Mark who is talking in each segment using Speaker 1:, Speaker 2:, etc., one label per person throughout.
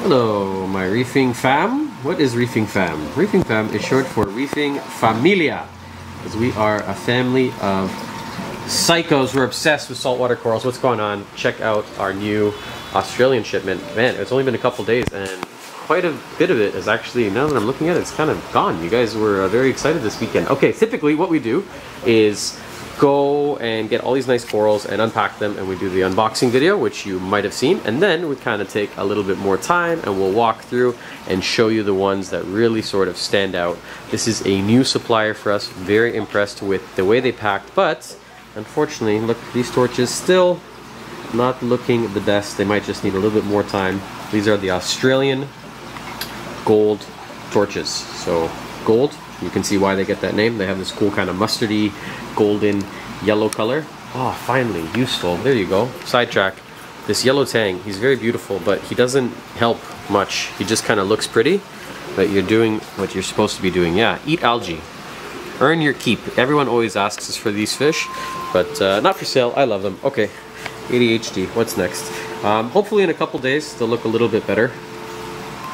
Speaker 1: Hello, my reefing fam. What is reefing fam? Reefing fam is short for reefing familia, because we are a family of psychos who are obsessed with saltwater corals. What's going on? Check out our new Australian shipment. Man, it's only been a couple days and quite a bit of it is actually, now that I'm looking at it, it's kind of gone. You guys were very excited this weekend. Okay, typically what we do is go and get all these nice corals and unpack them, and we do the unboxing video, which you might have seen, and then we kind of take a little bit more time and we'll walk through and show you the ones that really sort of stand out. This is a new supplier for us. Very impressed with the way they packed, but unfortunately, look, these torches still not looking the best. They might just need a little bit more time. These are the Australian gold torches. So gold, you can see why they get that name. They have this cool kind of mustardy golden yellow color. Oh, finally useful. There you go. Sidetrack. This yellow tang, he's very beautiful, but he doesn't help much. He just kind of looks pretty, but you're doing what you're supposed to be doing. Yeah, eat algae. Earn your keep. Everyone always asks us for these fish, but not for sale. I love them. Okay, ADHD. What's next? Hopefully in a couple days they'll look a little bit better.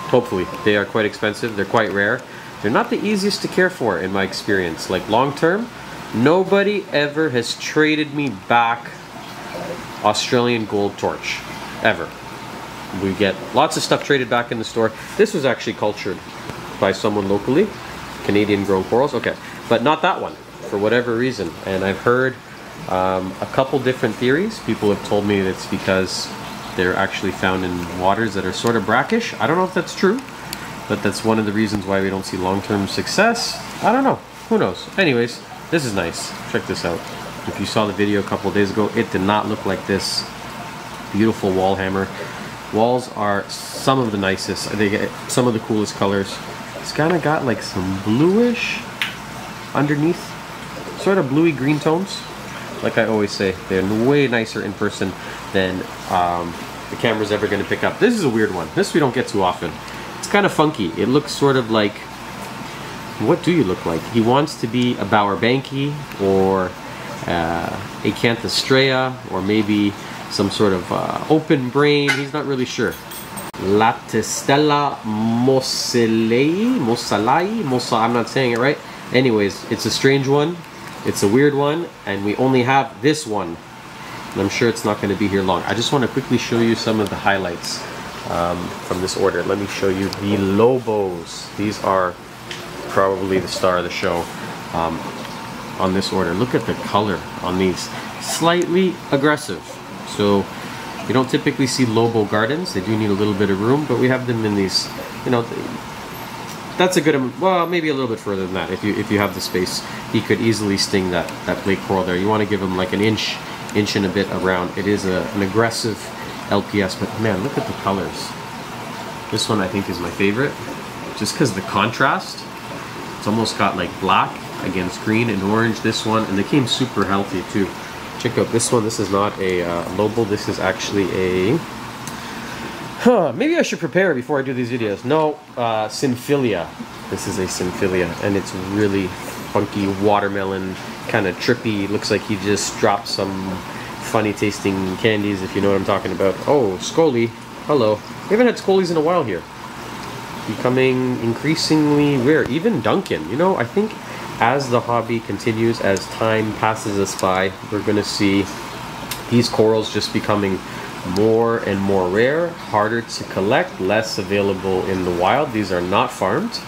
Speaker 1: Hopefully. They are quite expensive. They're quite rare. They're not the easiest to care for in my experience. Like long term, nobody ever has traded me back Australian gold torch. Ever. We get lots of stuff traded back in the store. This was actually cultured by someone locally. Canadian grown corals. Okay. But not that one, for whatever reason. And I've heard a couple different theories. People have told me it's because they're actually found in waters that are sort of brackish. I don't know if that's true, but that's one of the reasons why we don't see long-term success. I don't know. Who knows? Anyways, this is nice. Check this out. If you saw the video a couple of days ago, it did not look like this. Beautiful wall hammer. Walls are some of the nicest. They get some of the coolest colors. It's kind of got like some bluish underneath, sort of bluey green tones. Like I always say, they're way nicer in person than the camera's ever going to pick up. This is a weird one. This we don't get too often. It's kind of funky. It looks sort of like, what do you look like? He wants to be a Bowerbanki or Acanthostrea, or maybe some sort of open brain. He's not really sure. Latistella Mosalai, I'm not saying it right. Anyways, it's a strange one. It's a weird one, and we only have this one. And I'm sure it's not going to be here long. I just want to quickly show you some of the highlights from this order. Let me show you the Lobos. These are probably the star of the show on this order. Look at the color on these. Slightly aggressive. So you don't typically see Lobo gardens. They do need a little bit of room, but we have them in these, you know, that's a good, well, maybe a little bit further than that. If you have the space, he could easily sting that plate coral there. You want to give him like an inch and a bit around. It is an aggressive LPS, but man, look at the colors. This one I think is my favorite, just because the contrast. It's almost got like black against green and orange. This one, and they came super healthy too. Check out this one. This is not a Lobo. This is actually a... maybe I should prepare before I do these videos. No, Symphilia. This is a Symphilia, and it's really funky watermelon, kind of trippy. Looks like he just dropped some funny tasting candies, if you know what I'm talking about. Oh, Scully. Hello. We haven't had Scullies in a while here. Becoming increasingly rare. Even Duncan. You know, I think as the hobby continues, as time passes us by, we're going to see these corals just becoming more and more rare, harder to collect, less available in the wild. These are not farmed.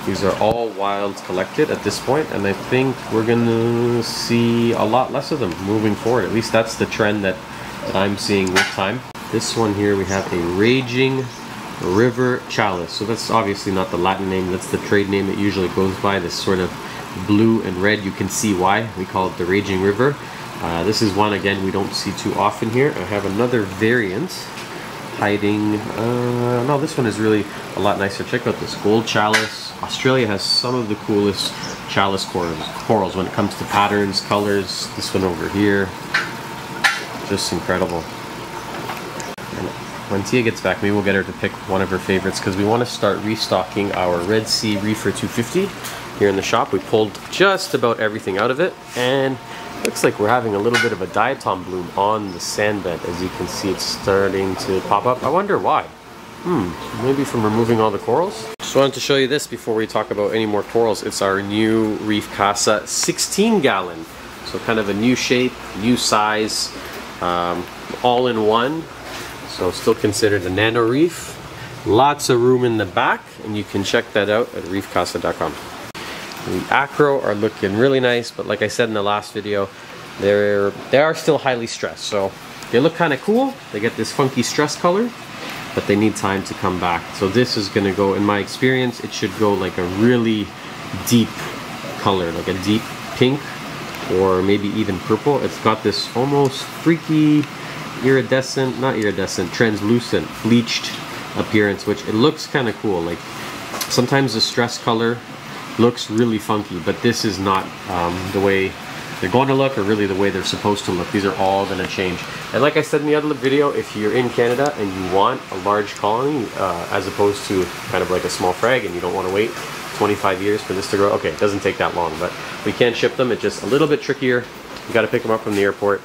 Speaker 1: These are all wild collected at this point, and I think we're gonna see a lot less of them moving forward. At least that's the trend that I'm seeing with time. This one here, we have a Raging River Chalice. So that's obviously not the Latin name, that's the trade name it usually goes by, this sort of blue and red. You can see why we call it the Raging River. This is one, again, we don't see too often here. I have another variant hiding. No, this one is really a lot nicer. Check out this gold chalice. Australia has some of the coolest chalice corals when it comes to patterns, colors. This one over here, just incredible. And when Tia gets back, maybe we'll get her to pick one of her favorites, because we want to start restocking our Red Sea Reefer 250 here in the shop. We pulled just about everything out of it, and looks like we're having a little bit of a diatom bloom on the sand bed. As you can see, it's starting to pop up. I wonder why. Maybe from removing all the corals. Just wanted to show you this before we talk about any more corals. It's our new Reef Casa 16 gallon. So kind of a new shape, new size, all in one. So still considered a nano reef. Lots of room in the back, and you can check that out at reefcasa.com. The acro are looking really nice, but like I said in the last video, they are still highly stressed. So they look kind of cool. They get this funky stress color, but they need time to come back. So this is gonna go, in my experience, it should go like a really deep color, like a deep pink, or maybe even purple. It's got this almost freaky iridescent, not iridescent, translucent, bleached appearance, which it looks kind of cool. Like sometimes the stress color looks really funky, but this is not the way they're going to look, or really the way they're supposed to look. These are all going to change. And like I said in the other video, if you're in Canada and you want a large colony as opposed to kind of like a small frag, and you don't want to wait 25 years for this to grow, okay, it doesn't take that long, but we can ship them. It's just a little bit trickier. You got to pick them up from the airport.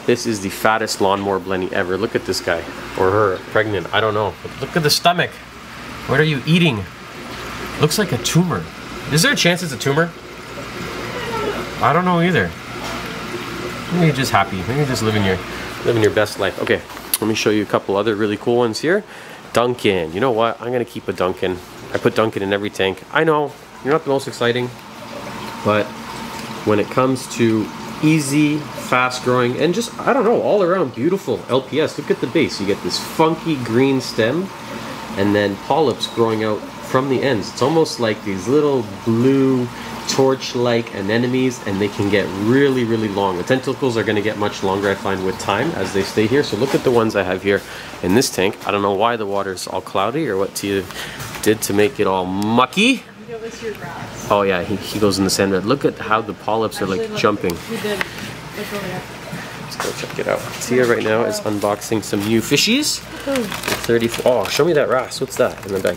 Speaker 1: This is the fattest lawnmower blenny ever. Look at this guy, or her, pregnant, I don't know. But look at the stomach. What are you eating? Looks like a tumor. Is there a chance it's a tumor? I don't know either. Maybe you're just happy. Maybe you're just living your best life. Okay, let me show you a couple other really cool ones here. Duncan. You know what? I'm gonna keep a Duncan. I put Duncan in every tank. I know you're not the most exciting, but when it comes to easy, fast growing, and just, I don't know, all around beautiful LPS. Look at the base. You get this funky green stem, and then polyps growing out from the ends. It's almost like these little blue torch-like anemones, and they can get really, really long. The tentacles are going to get much longer, I find, with time as they stay here. So look at the ones I have here in this tank. I don't know why the water's all cloudy, or what Tia did to make it all mucky.
Speaker 2: It was your grass.
Speaker 1: Oh yeah, he goes in the sand bed. Look at how the polyps are like jumping.
Speaker 2: He did. Look over there.
Speaker 1: Let's go check it out. Tia right now is unboxing some new fishies. 34. Oh, show me that wrasse. What's that in the bag?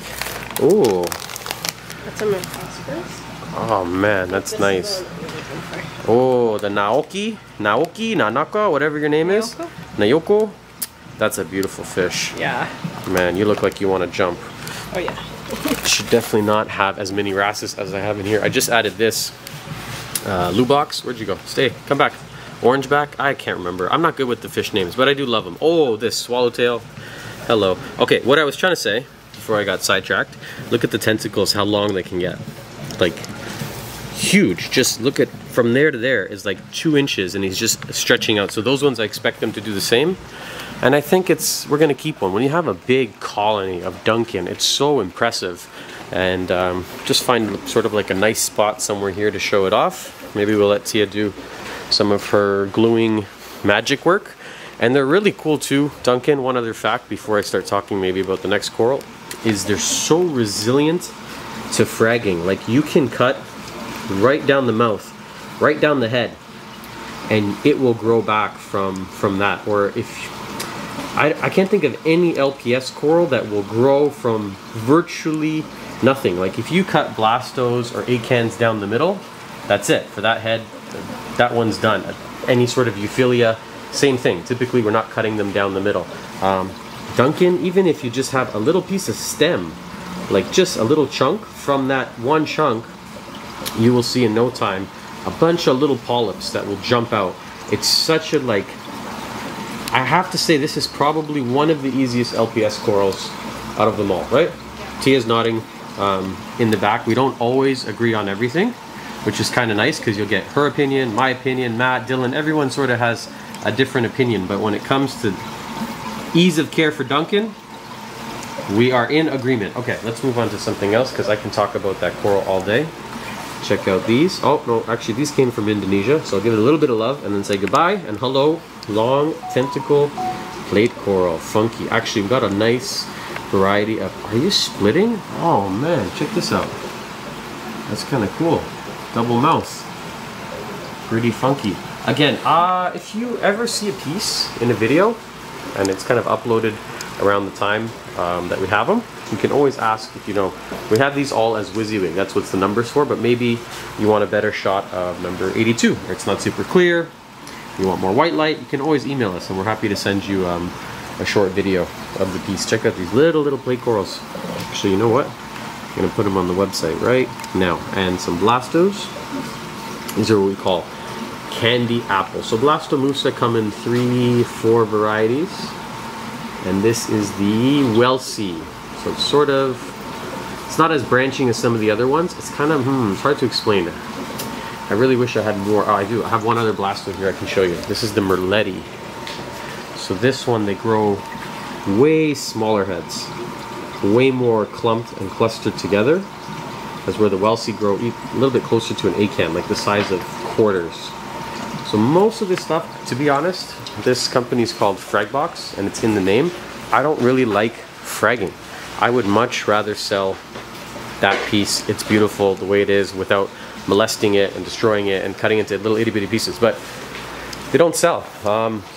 Speaker 1: Ooh.
Speaker 2: That's a phosphorus.
Speaker 1: Oh man, that's nice. Oh, the Naoki, Nanaka, whatever your name is. Nayoko. That's a beautiful fish.
Speaker 2: Yeah.
Speaker 1: Man, you look like you want to jump.
Speaker 2: Oh yeah.
Speaker 1: Should definitely not have as many wrasses as I have in here. I just added this Lubox. Where'd you go? Stay. Come back. Orange back? I can't remember. I'm not good with the fish names, but I do love them. Oh, this swallowtail. Hello. Okay, what I was trying to say before I got sidetracked, look at the tentacles, how long they can get. Like, huge. Just look at, from there to there is like 2 inches, and he's just stretching out. So those ones, I expect them to do the same. And I think we're gonna keep one. When you have a big colony of Duncan, it's so impressive. And just find sort of like a nice spot somewhere here to show it off. Maybe we'll let Tia do some of her gluing magic work. And they're really cool too, Duncan. One other fact before I start talking maybe about the next coral is they're so resilient to fragging. Like, you can cut right down the mouth, right down the head, and it will grow back from that. Or if I can't think of any LPS coral that will grow from virtually nothing. Like, if you cut blastos or acans down the middle, that's it for that head. That one's done. Any sort of Euphilia, same thing. Typically, we're not cutting them down the middle. Duncan, even if you just have a little piece of stem, like just a little chunk, from that one chunk, you will see in no time a bunch of little polyps that will jump out. It's such a, like, I have to say, this is probably one of the easiest LPS corals out of them all, right? Yeah. Tia's nodding in the back. We don't always agree on everything, which is kind of nice because you'll get her opinion, my opinion, Matt, Dylan, everyone sort of has a different opinion. But when it comes to ease of care for Duncan, we are in agreement. Okay, let's move on to something else because I can talk about that coral all day. Check out these. Oh, no, actually these came from Indonesia, so I'll give it a little bit of love and then say goodbye and hello. Long tentacle plate coral, funky. Actually, we've got a nice variety of, are you splitting? Oh man, check this out. That's kind of cool. Double mouth. Pretty funky. Again, if you ever see a piece in a video and it's kind of uploaded around the time that we have them, you can always ask if you know. We have these all as WYSIWYG, that's what the number's for, but maybe you want a better shot of number 82, or it's not super clear, you want more white light, you can always email us and we're happy to send you a short video of the piece. Check out these little plate corals. Actually, you know what? I'm gonna put them on the website right now. And some blastos. These are what we call candy apples. So blastomusa come in 3-4 varieties. And this is the Welsie. So it's sort of, it's not as branching as some of the other ones. It's kind of, it's hard to explain. I really wish I had more. Oh, I do. I have one other blasto here I can show you. This is the Merletti. So this one, they grow way smaller heads. Way more clumped and clustered together. That's where the Welsie grow a little bit closer to an acan, like the size of quarters. So most of this stuff, to be honest, this company is called Fragbox, and it's in the name. I don't really like fragging. I would much rather sell that piece. It's beautiful the way it is without molesting it and destroying it and cutting it into little itty bitty pieces. But they don't sell.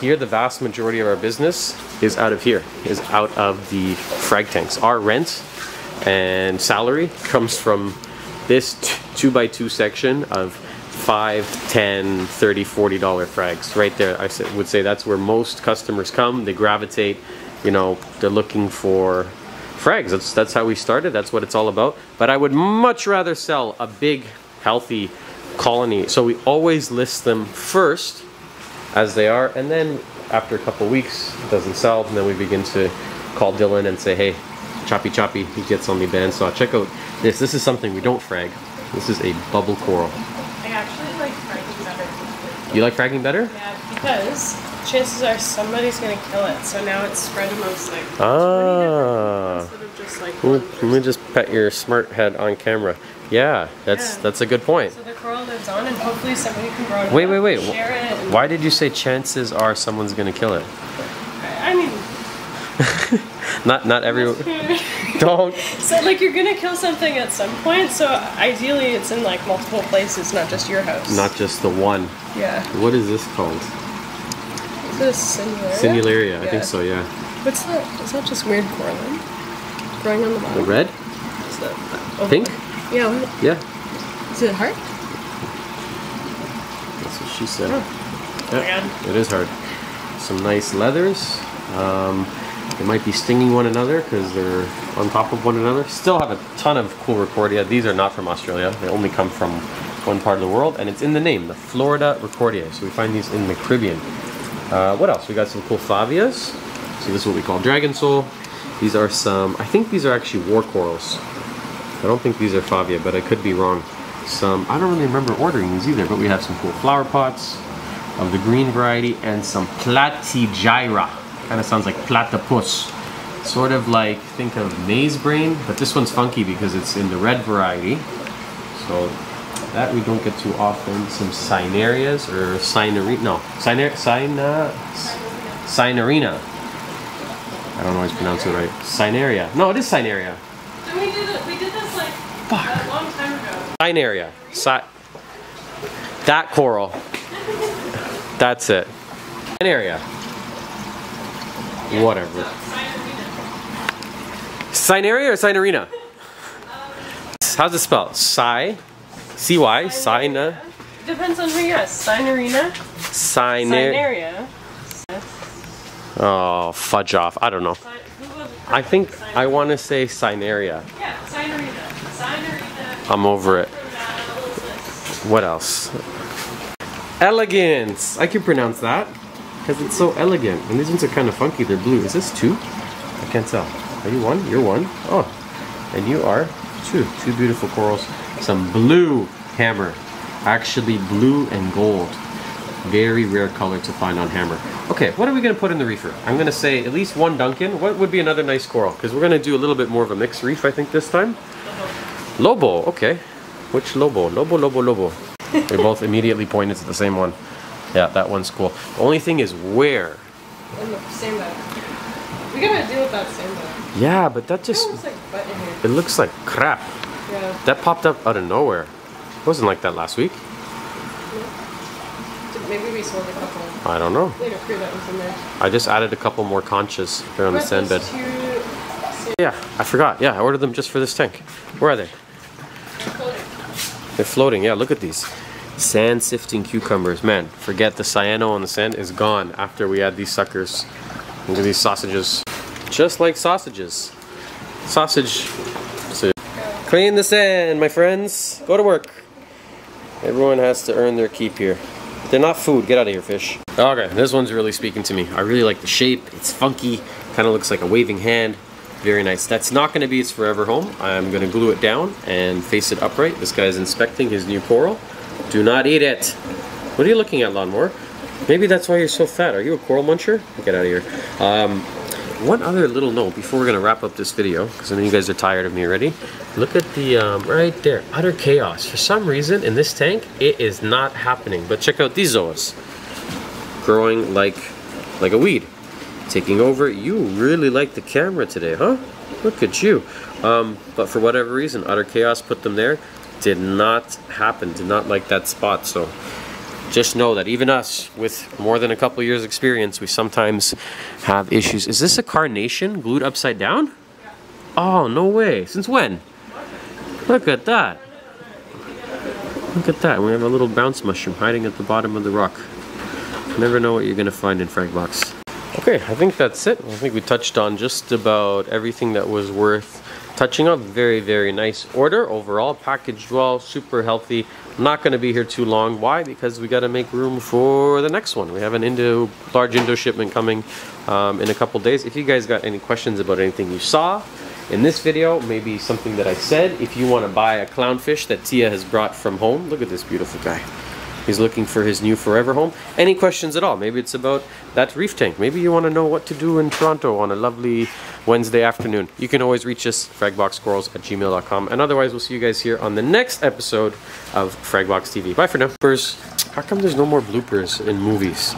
Speaker 1: Here, the vast majority of our business is out of here, is out of the frag tanks. Our rent and salary comes from this 2x2 section of $5, $10, $30, $40 frags right there. I would say that's where most customers come. They gravitate, you know, they're looking for frags. That's how we started. That's what it's all about. But I would much rather sell a big, healthy colony. So we always list them first as they are, and then after a couple weeks it doesn't sell, and then we begin to call Dylan and say, hey, choppy, he gets on the bandsaw. Check out this. This is something we don't frag. This is a bubble coral.
Speaker 2: I actually like fragging better.
Speaker 1: You like fragging better?
Speaker 2: Yeah, because chances are somebody's gonna kill it, so now it's spread amongst like instead of just like one
Speaker 1: let me just pet your smart head on camera. Yeah, that's a good point.
Speaker 2: So the coral lives on, and hopefully somebody can grow it.
Speaker 1: Wait.
Speaker 2: Share it. And
Speaker 1: why did you say chances are someone's gonna kill it?
Speaker 2: I mean,
Speaker 1: not everyone. Don't.
Speaker 2: So like you're gonna kill something at some point. So ideally, it's in like multiple places, not just your house.
Speaker 1: Not just the one.
Speaker 2: Yeah.
Speaker 1: What is this called?
Speaker 2: Is this Sinularia?
Speaker 1: Sinularia,
Speaker 2: Yeah.
Speaker 1: I think so. Yeah.
Speaker 2: What's that? Is that just weird coralline growing on the bottom?
Speaker 1: The red?
Speaker 2: Is that
Speaker 1: Pink?
Speaker 2: Yeah. What?
Speaker 1: Yeah.
Speaker 2: Is it hard?
Speaker 1: That's what she said.
Speaker 2: Oh.
Speaker 1: Yeah,
Speaker 2: My God.
Speaker 1: it is hard. Some nice leathers. They might be stinging one another because they're on top of one another. Still have a ton of cool Recordia. These are not from Australia. They only come from one part of the world, and it's in the name, the Florida Recordia. So we find these in the Caribbean. What else? We got some cool Flavias. So this is what we call Dragon Soul. These are some, I think these are actually war corals. I don't think these are Favia, but I could be wrong. Some, I don't really remember ordering these either, but we have some cool flower pots of the green variety and some Platygyra. Kind of sounds like platypus. Sort of like, think of maize brain, but this one's funky because it's in the red variety. So that we don't get too often. Some Cinerias or Cinerina. No, Cinerina. I don't always pronounce it right. Cineria. No, it is Cineria.
Speaker 2: And we did this like a long time ago.
Speaker 1: Cineria. That coral. That's it. Cineria. Whatever. Cineria or Cinerina? How's it spelled? Cy? C-Y? Cina?
Speaker 2: Depends on who you ask. Cinerina?
Speaker 1: Cineria. Oh, fudge off. I don't know. I think I want to say Cineria.
Speaker 2: Yeah, Cinerina. Cinerina.
Speaker 1: I'm over it. What else? Elegance. I can pronounce that because it's so elegant. And these ones are kind of funky. They're blue. Is this two? I can't tell. Are you one? You're one. Oh, and you are two. Two beautiful corals. Some blue hammer. Actually blue and gold. Very rare color to find on hammer. Okay, what are we going to put in the reefer? I'm going to say at least one Duncan. What would be another nice coral? Because we're going to do a little bit more of a mixed reef, I think, this time. Lobo, okay. Which Lobo? Lobo. They both immediately pointed to the same one. Yeah, that one's cool. The only thing is where?
Speaker 2: In the sandbag. We gotta deal with that sandbag.
Speaker 1: Yeah, but that just...
Speaker 2: It looks like butt in here.
Speaker 1: It looks like crap.
Speaker 2: Yeah.
Speaker 1: That popped up out of nowhere. It wasn't like that last week.
Speaker 2: Maybe we sold a couple.
Speaker 1: I don't know.
Speaker 2: Later, crew that was in there.
Speaker 1: I just added a couple more conchas there on the sand bed.
Speaker 2: Two...
Speaker 1: Yeah, I forgot. Yeah, I ordered them just for this tank. Where are they? They're floating. Yeah, look at these. Sand sifting cucumbers. Man, forget the cyano on the sand is gone after we add these suckers Look at these sausages. Just like sausages. Sausage. So, clean the sand, my friends. Go to work. Everyone has to earn their keep here. They're not food. Get out of here, fish. Okay, this one's really speaking to me. I really like the shape. It's funky. Kind of looks like a waving hand. Very nice. That's not going to be its forever home. I'm going to glue it down and face it upright. This guy's inspecting his new coral. Do not eat it. What are you looking at, Lawnmower? Maybe that's why you're so fat. Are you a coral muncher? Get out of here. One other little note before we're going to wrap up this video, because I know you guys are tired of me already. Look at the, right there, utter chaos. For some reason, in this tank, it is not happening. But check out these zoas. Growing like a weed. Taking over. You really like the camera today, huh? Look at you. But for whatever reason, utter chaos put them there. Did not happen. Did not like that spot. So just know that even us, with more than a couple years experience, we sometimes have issues. Is this a carnation glued upside down? Yeah. Oh, no way. Since when? Look at that. Look at that. We have a little bounce mushroom hiding at the bottom of the rock. Never know what you're going to find in Fragbox. Okay, I think that's it. I think we touched on just about everything that was worth touching on. Very, very nice order overall. Packaged well, super healthy. Not going to be here too long. Why? Because we got to make room for the next one. We have an large Indo shipment coming in a couple days. If you guys got any questions about anything you saw in this video, maybe something that I said, if you want to buy a clownfish that Tia has brought from home, look at this beautiful guy. He's looking for his new forever home. Any questions at all? Maybe it's about that reef tank. Maybe you want to know what to do in Toronto on a lovely Wednesday afternoon. You can always reach us, fragboxcorals@gmail.com. And otherwise, we'll see you guys here on the next episode of Fragbox TV. Bye for now. How come there's no more bloopers in movies?